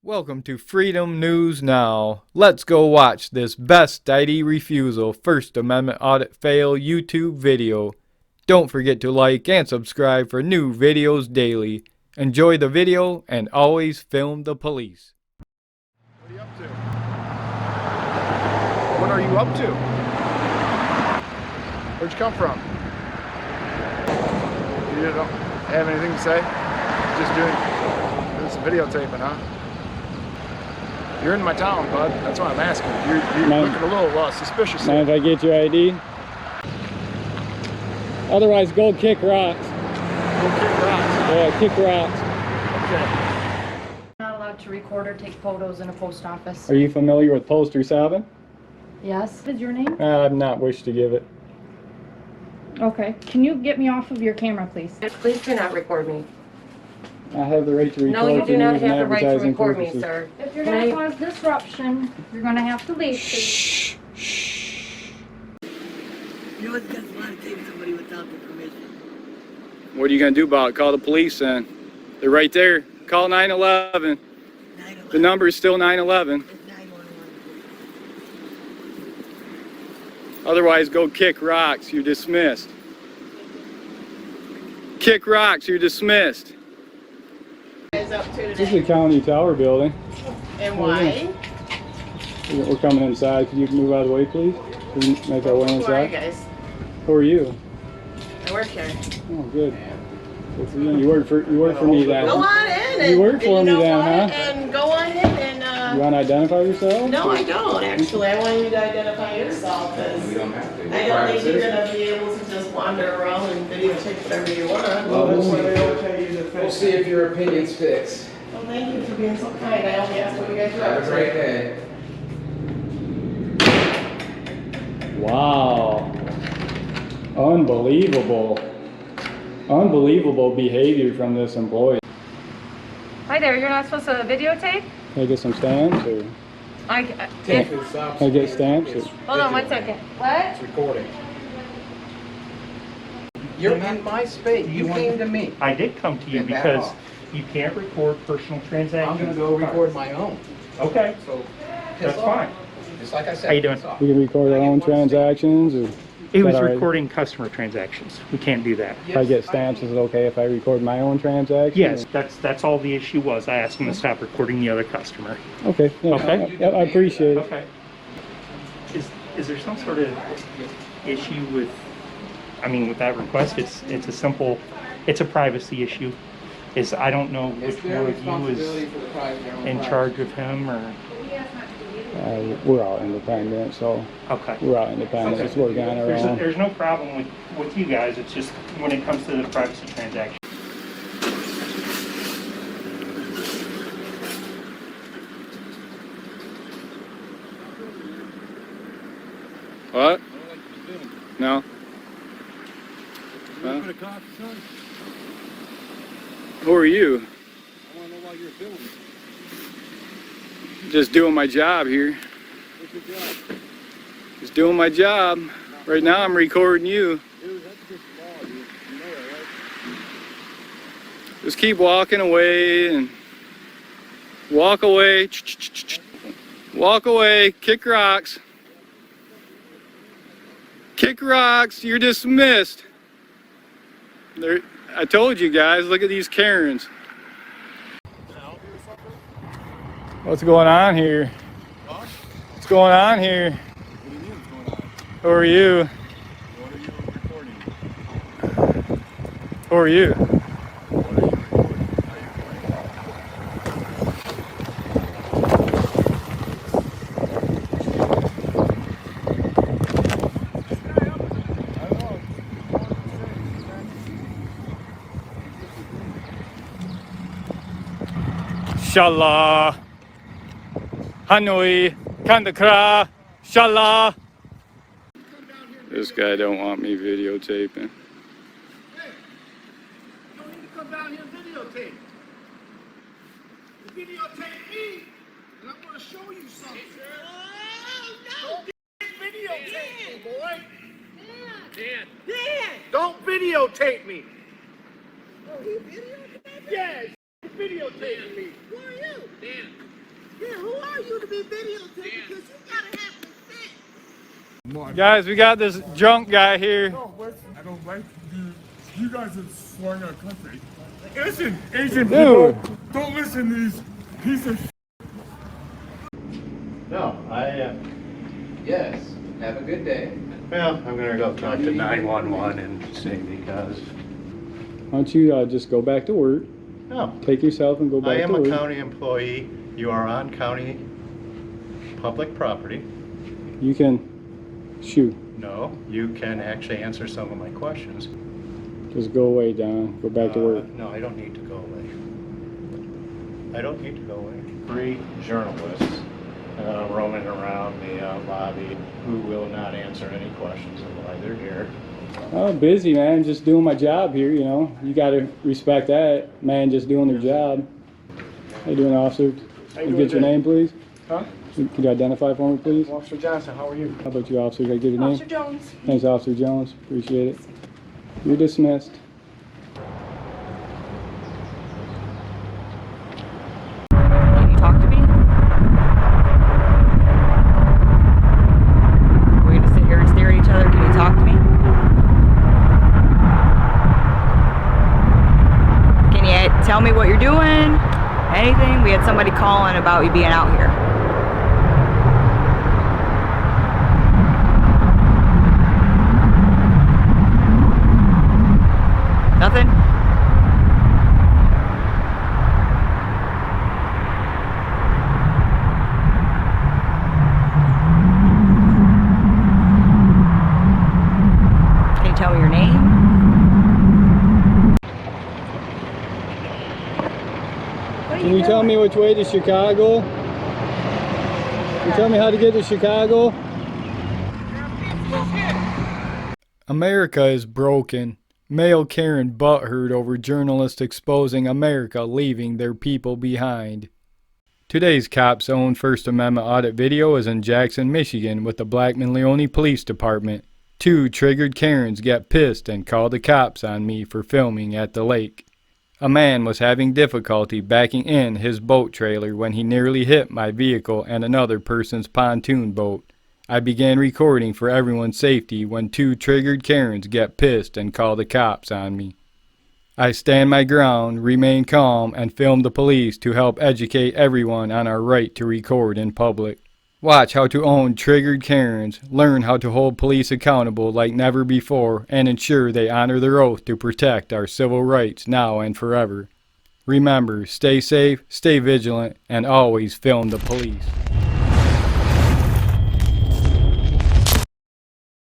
Welcome to Freedom News Now. Let's go watch this best ID refusal First Amendment audit fail YouTube video. Don't forget to like and subscribe for new videos daily. Enjoy the video and always film the police. What are you up to? What are you up to? Where'd you come from? You don't have anything to say? Just doing some videotaping, huh? You're in my town, bud. That's why I'm asking. You're looking a little suspicious. Mind if I get your ID? Otherwise, go kick rocks. Go kick rocks. Yeah, kick rocks. Okay. Not allowed to record or take photos in a post office. Are you familiar with Poster 7? Yes. What is your name? I'm not wish to give it. Okay. Can you get me off of your camera, please? Please do not record me. I have the right to record. No, you do not have the right to advertising record purposes. me, sir. If you're going to cause disruption, you're going to have to leave. Shh. Shh. You always got a lot of taking somebody without their permission. What are you going to do about it? Call the police then. They're right there. Call 911. 911. The number is still 911. It's 911. Otherwise, go kick rocks. You're dismissed. Kick rocks. You're dismissed. This is the county tower building. And why? We're coming inside. Could you move out of the way, please? Can we make our way Who are you inside? guys? Who are you? I work here. Oh, good. Good for you. You work for me then. Go on in and You work for and me you know then, what? huh? And go on in and You want to identify yourself? no, I don't actually. I want you to identify yourself because We don't have to. I don't think you're gonna be able to just wander around and videotape whatever you want. We'll see if your opinion's fixed. Well, thank you for being so kind. I only asked what you guys were Have up a to. great day. Wow. Unbelievable. Unbelievable behavior from this employee. Hi there, you're not supposed to videotape? Can I get some stamps or If, can I get stamps? Or? hold on 1 second. What? It's recording. You're in my space. You came to me. I did come to you And back because off. you can't record personal transactions. I'm gonna go record my own. Okay, So, that's piss off. fine. Just like I said. How you doing? piss off. We can record our own transactions or It was Is that all right? recording customer transactions. We can't do that. if I get stamps, is it okay if I record my own transaction? Yes, that's all the issue was. I asked him to stop recording the other customer. Okay. Yeah, Okay. I appreciate it. Okay. Is there some sort of issue with, I mean, with that request? It's a simple, it's a privacy issue. I don't know It's which their one of you responsibility is for the prize of their own in prize. charge of him or, We're all independent, so okay. we're all independent. Let's work on our own. There's no problem with you guys, it's just when it comes to the privacy transaction. What? No. Huh? Who are you? I want to know why you're filming. Just doing my job here. What's your job? Just doing my job. Right now I'm recording you. Dude, that's just law, dude. You know that, right? Just keep walking away and walk away. Walk away. Kick rocks. Kick rocks. You're dismissed. There, I told you guys, look at these Karens. What's going on here? What's going on here? What do you mean what's going on? Who are you? What are you recording? Who are you? What are you recording? How are you recording? I don't know. Shallah. Hanoi. Kandakra. Shallah. This guy don't want me videotaping. Hey, you don't need to come down here and videotape. You videotape me, and I'm going to show you something. Don't videotape me, boy. Dan! Don't videotape me. Oh, he videotaped me? Yeah, he's videotaping me. Who are you? Dan. want you to be videotaped because you gotta have respect. Guys, we got this drunk guy here. I don't like you guys are destroying our country. Listen, Asian Dude. people, don't listen to these pieces of shit. No, yes, have a good day. Well, I'm gonna go talk to 911 and see because... Why don't you just go back to work? No. Take yourself and go back I to am work. a county employee. You are on county public property. You can shoot. No, you can actually answer some of my questions. Just go away, John. Go back to work. No, I don't need to go away. I don't need to go away. 3 journalists roaming around the lobby who will not answer any questions of why they're here. Oh, busy, man. Just doing my job here, you know. You gotta respect that. Man just doing their job. How you doing, officer? Can you get your name, please? Huh? Can you identify for me, please? Officer Johnson, how are you? How about you, officer? Can I get your name? Officer Jones. Thanks, Officer Jones. Appreciate it. You're dismissed. Can you talk to me? We're gonna sit here and stare at each other. Can you talk to me? Can you tell me what you're doing? Anything? We had somebody calling about you being out here. Nothing? Can you tell me your name? Can you tell me which way to Chicago? Can you tell me how to get to Chicago? America is broken. Male Karen butthurt over journalists exposing America leaving their people behind. Today's Cops Own First Amendment audit video is in Jackson, Michigan with the Blackman-Leone Police Department. 2 triggered Karens get pissed and call the cops on me for filming at the lake. A man was having difficulty backing in his boat trailer when he nearly hit my vehicle and another person's pontoon boat. I began recording for everyone's safety when 2 triggered Karens get pissed and call the cops on me. I stand my ground, remain calm, and film the police to help educate everyone on our right to record in public. Watch how to own triggered Karens, learn how to hold police accountable like never before, and ensure they honor their oath to protect our civil rights now and forever. Remember, stay safe, stay vigilant, and always film the police.